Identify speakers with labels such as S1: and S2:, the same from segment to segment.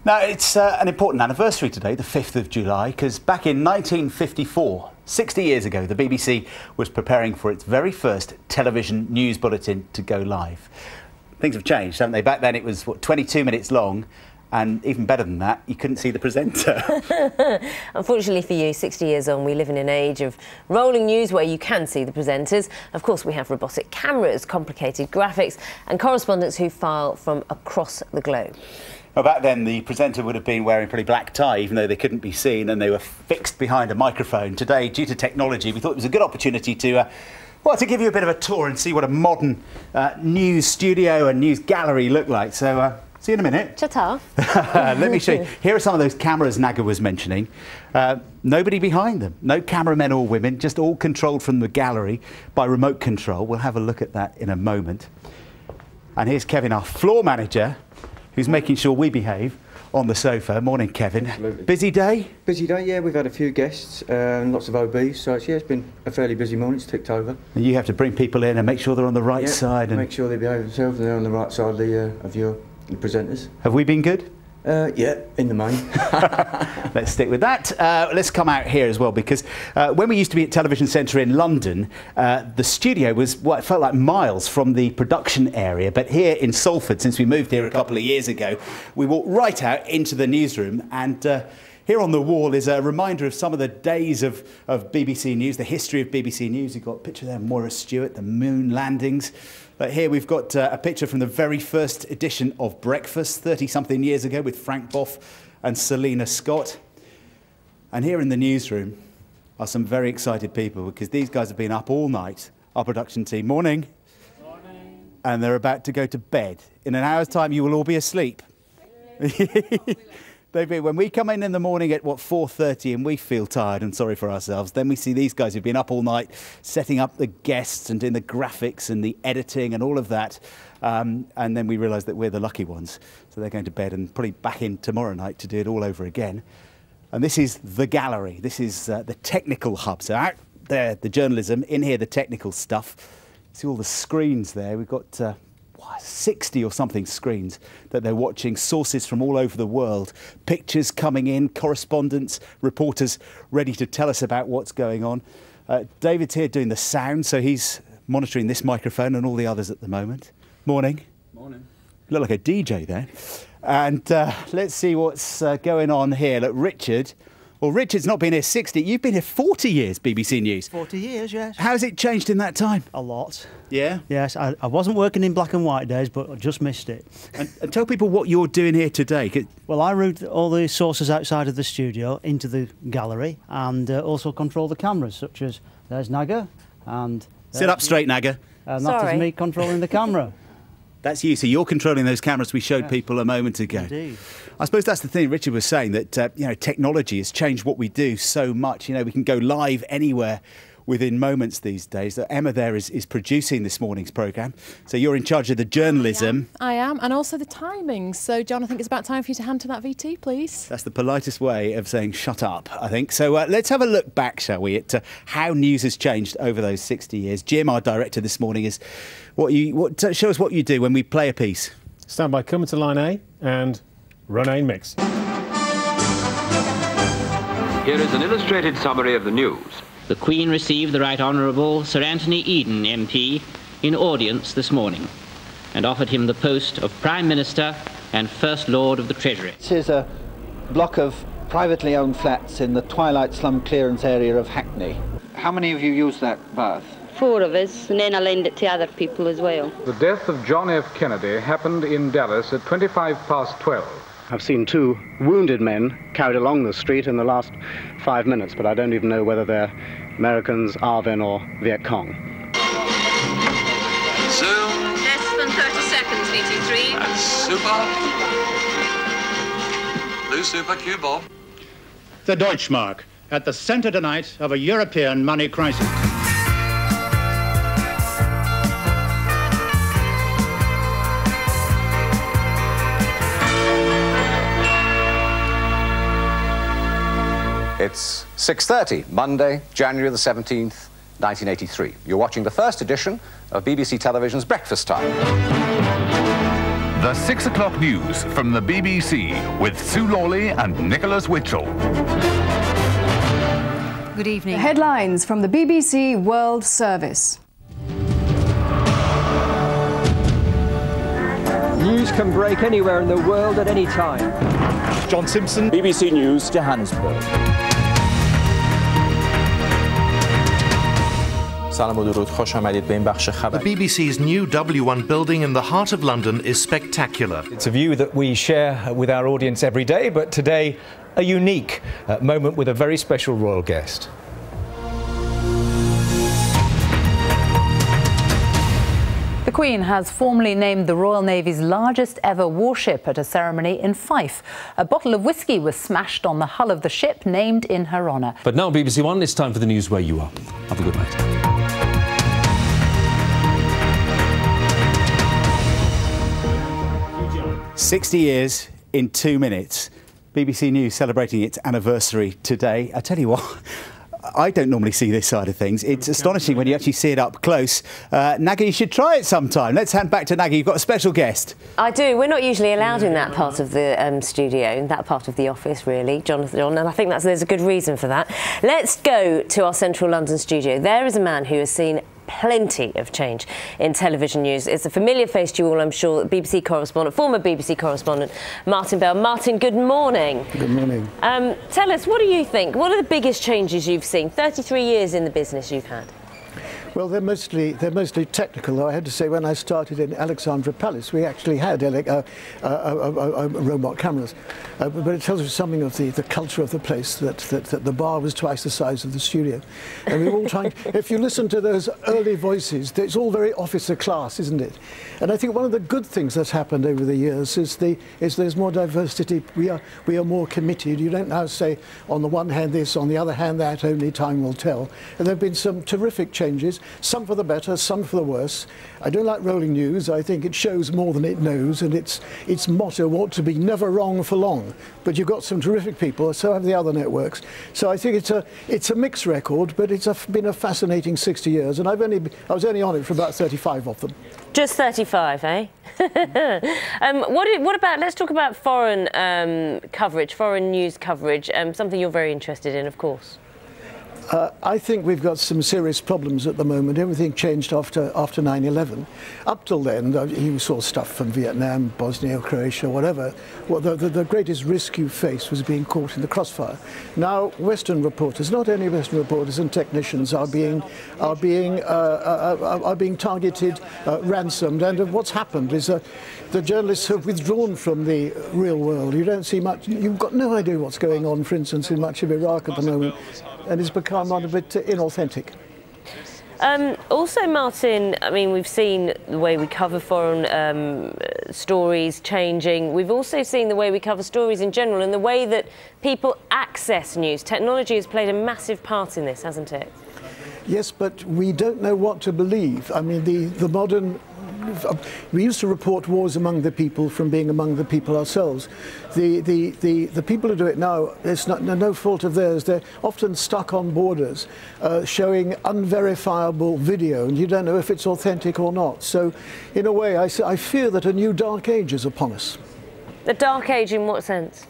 S1: Now, it's an important anniversary today, the 5th of July, because back in 1954, 60 years ago, the BBC was preparing for its very first television news bulletin to go live. Things have changed, haven't they? Back then it was, what, 22 minutes long, and even better than that, you couldn't see the presenter.
S2: Unfortunately for you, 60 years on, we live in an age of rolling news where you can see the presenters. Of course, we have robotic cameras, complicated graphics, and correspondents who file from across the globe.
S1: Well, back then, the presenter would have been wearing a pretty black tie, even though they couldn't be seen, and they were fixed behind a microphone. Today, due to technology, we thought it was a good opportunity to, to give you a bit of a tour and see what a modern news studio and news gallery look like. So, see you in a minute.
S2: Ta-ta.
S1: Let me show you. Here are some of those cameras Naga was mentioning. Nobody behind them. No cameramen or women, just all controlled from the gallery by remote control. We'll have a look at that in a moment. And here's Kevin, our floor manager, who's making sure we behave on the sofa. Morning, Kevin.
S3: Absolutely.
S1: Busy day?
S3: Busy day, yeah. We've had a few guests and lots of OBs, so it's been a fairly busy morning. It's ticked over.
S1: And you have to bring people in and make sure they're on the right side. And
S3: make sure they behave themselves and they're on the right side of the presenters.
S1: Have we been good?
S3: Yeah, in the main.
S1: Let's stick with that. Let's come out here as well, because when we used to be at Television Centre in London, the studio was what it felt like miles from the production area. But here in Salford, since we moved here a couple of years ago, we walked right out into the newsroom, and here on the wall is a reminder of some of the days of BBC News, the history of BBC News. You've got a picture there of Moira Stewart, the moon landings. But here we've got a picture from the very first edition of Breakfast, 30-something years ago, with Frank Bough and Selina Scott. And here in the newsroom are some very excited people, because these guys have been up all night, our production team. Morning. Morning. And they're about to go to bed. In an hour's time, you will all be asleep. When we come in the morning at, 4:30 and we feel tired and sorry for ourselves, then we see these guys who've been up all night setting up the guests and doing the graphics and the editing and all of that. And then we realise that we're the lucky ones. So they're going to bed and probably back in tomorrow night to do it all over again. And this is the gallery. This is the technical hub. So out there, the journalism, in here, the technical stuff. See all the screens there. We've got 60 or something screens that they're watching, sources from all over the world, pictures coming in, correspondents, reporters ready to tell us about what's going on. David's here doing the sound, so he's monitoring this microphone and all the others at the moment. Morning. Morning. You look like a DJ there. And let's see what's going on here. Look, Richard. Well, Richard's not been here 60. You've been here 40 years, BBC News.
S4: 40 years, yes.
S1: How's it changed in that time?
S4: A lot.
S1: Yeah?
S4: Yes, I wasn't working in black and white days, but I just missed it.
S1: And tell people what you're doing here today.
S4: Well, I route all the sources outside of the studio into the gallery and also control the cameras, such as there's Naga and...
S1: Sit up straight, Naga.
S4: And that is me controlling the camera.
S1: That's you, so you're controlling those cameras we showed people a moment ago.
S4: Indeed.
S1: I suppose that's the thing Richard was saying, that technology has changed what we do so much. You know, we can go live anywhere within moments these days. Emma there is producing this morning's programme, so you're in charge of the journalism.
S5: I am, and also the timings. So, John, I think it's about time for you to hand to that VT, please.
S1: That's the politest way of saying shut up, I think. So let's have a look back, shall we, at how news has changed over those 60 years. Jim, our director this morning, is show us what you do when we play a piece.
S6: Stand by, come to line A and run A mix.
S7: Here is an illustrated summary of the news.
S8: The Queen received the Right Honourable Sir Anthony Eden MP in audience this morning and offered him the post of Prime Minister and First Lord of the Treasury.
S9: This is a block of privately owned flats in the Twilight Slum clearance area of Hackney. How many of you use that bath?
S10: 4 of us, and then I lend it to other people as well.
S11: The death of John F. Kennedy happened in Dallas at 12:25.
S12: I've seen 2 wounded men carried along the street in the last 5 minutes, but I don't even know whether they're Americans, ARVN or Viet Cong.
S13: Zoom.
S14: Less than 30 seconds, VT3.
S13: And super. Blue super, cue Bob.
S15: The Deutschmark, at the centre tonight of a European money crisis.
S16: It's 6:30, Monday, January the 17th, 1983. You're watching the first edition of BBC Television's Breakfast Time.
S17: The 6 o'clock news from the BBC with Sue Lawley and Nicholas Witchell.
S18: Good evening. The headlines from the BBC World Service.
S19: News can break anywhere in the world at any time.
S20: John Simpson, BBC News, Johannesburg.
S21: The BBC's new W1 building in the heart of London is spectacular.
S22: It's a view that we share with our audience every day, but today a unique moment with a very special royal guest.
S18: The Queen has formally named the Royal Navy's largest ever warship at a ceremony in Fife. A bottle of whiskey was smashed on the hull of the ship named in her honour.
S23: But now, BBC One, it's time for the news where you are. Have a good night.
S1: 60 years in 2 minutes. BBC News celebrating its anniversary today. I tell you what, I don't normally see this side of things. It's astonishing when you actually see it up close. Naga, you should try it sometime. Let's hand back to Naga. You've got a special guest.
S2: I do. We're not usually allowed in that part of the studio, that part of the office, really, Jonathan, and I think there's a good reason for that. Let's go to our central London studio. There is a man who has seen plenty of change in television news. It's a familiar face to you all, I'm sure. BBC correspondent, former BBC correspondent, Martin Bell. Martin, good morning.
S24: Good morning.
S2: Tell us, what do you think? What are the biggest changes you've seen? 33 years in the business you've had.
S24: Well, they're mostly technical. Though I had to say, when I started in Alexandra Palace, we actually had robot cameras. But it tells you something of the culture of the place, that the bar was twice the size of the studio. And we were all trying, if you listen to those early voices, it's all very officer class, isn't it? And I think one of the good things that's happened over the years is there's more diversity. We are more committed. You don't now say, on the one hand this, on the other hand that, only time will tell. And there have been some terrific changes. Some for the better, some for the worse. I don't like rolling news. I think it shows more than it knows, and its motto ought to be never wrong for long. But you've got some terrific people, so have the other networks. So I think it's a mixed record, but it's been a fascinating 60 years, and I was only on it for about 35 of them.
S2: Just 35, eh? What about, let's talk about foreign coverage, foreign news coverage, something you're very interested in, of course.
S24: I think we've got some serious problems at the moment. Everything changed after 9/11. Up till then, you saw stuff from Vietnam, Bosnia, Croatia, whatever. Well, the greatest risk you faced was being caught in the crossfire. Now, Western reporters, not only Western reporters and technicians, are being targeted, ransomed. And what's happened is the journalists have withdrawn from the real world. You don't see much. You've got no idea what's going on, for instance, in much of Iraq at the moment, and it's become a bit inauthentic.
S2: Also, Martin, I mean, we've seen the way we cover foreign stories changing. We've also seen the way we cover stories in general and the way that people access news. Technology has played a massive part in this, hasn't it?
S24: Yes, but we don't know what to believe. I mean, the modern... We used to report wars among the people from being among the people ourselves. The people who do it now, it's no fault of theirs. They're often stuck on borders, showing unverifiable video, and you don't know if it's authentic or not. So, in a way, I fear that a new dark age is upon us.
S2: The dark age in what sense?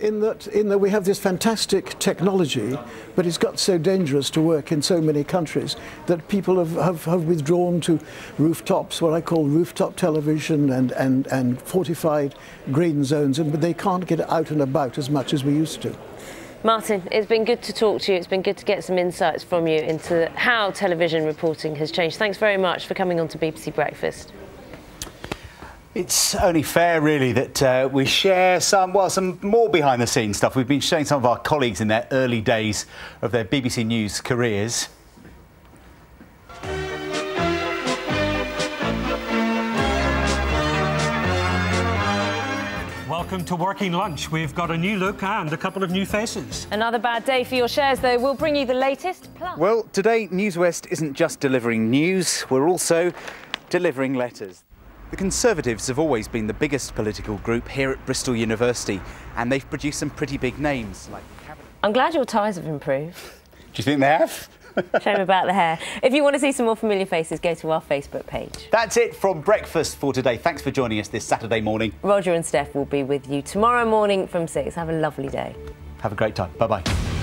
S24: In that we have this fantastic technology, but it's got so dangerous to work in so many countries that people have withdrawn to rooftops, what I call rooftop television, and fortified green zones, but they can't get out and about as much as we used to.
S2: Martin, it's been good to talk to you. It's been good to get some insights from you into how television reporting has changed. Thanks very much for coming on to BBC Breakfast.
S1: It's only fair, really, that we share some more behind-the-scenes stuff. We've been showing some of our colleagues in their early days of their BBC News careers.
S25: Welcome to Working Lunch. We've got a new look and a couple of new faces.
S18: Another bad day for your shares, though. We'll bring you the latest. Plus...
S1: Well, today, News West isn't just delivering news, we're also delivering letters. The Conservatives have always been the biggest political group here at Bristol University, and they've produced some pretty big names like...
S2: I'm glad your ties have improved.
S1: Do you think they have?
S2: Shame about the hair. If you want to see some more familiar faces, go to our Facebook page.
S1: That's it from Breakfast for today. Thanks for joining us this Saturday morning.
S2: Roger and Steph will be with you tomorrow morning from 6. Have a lovely day.
S1: Have a great time. Bye-bye.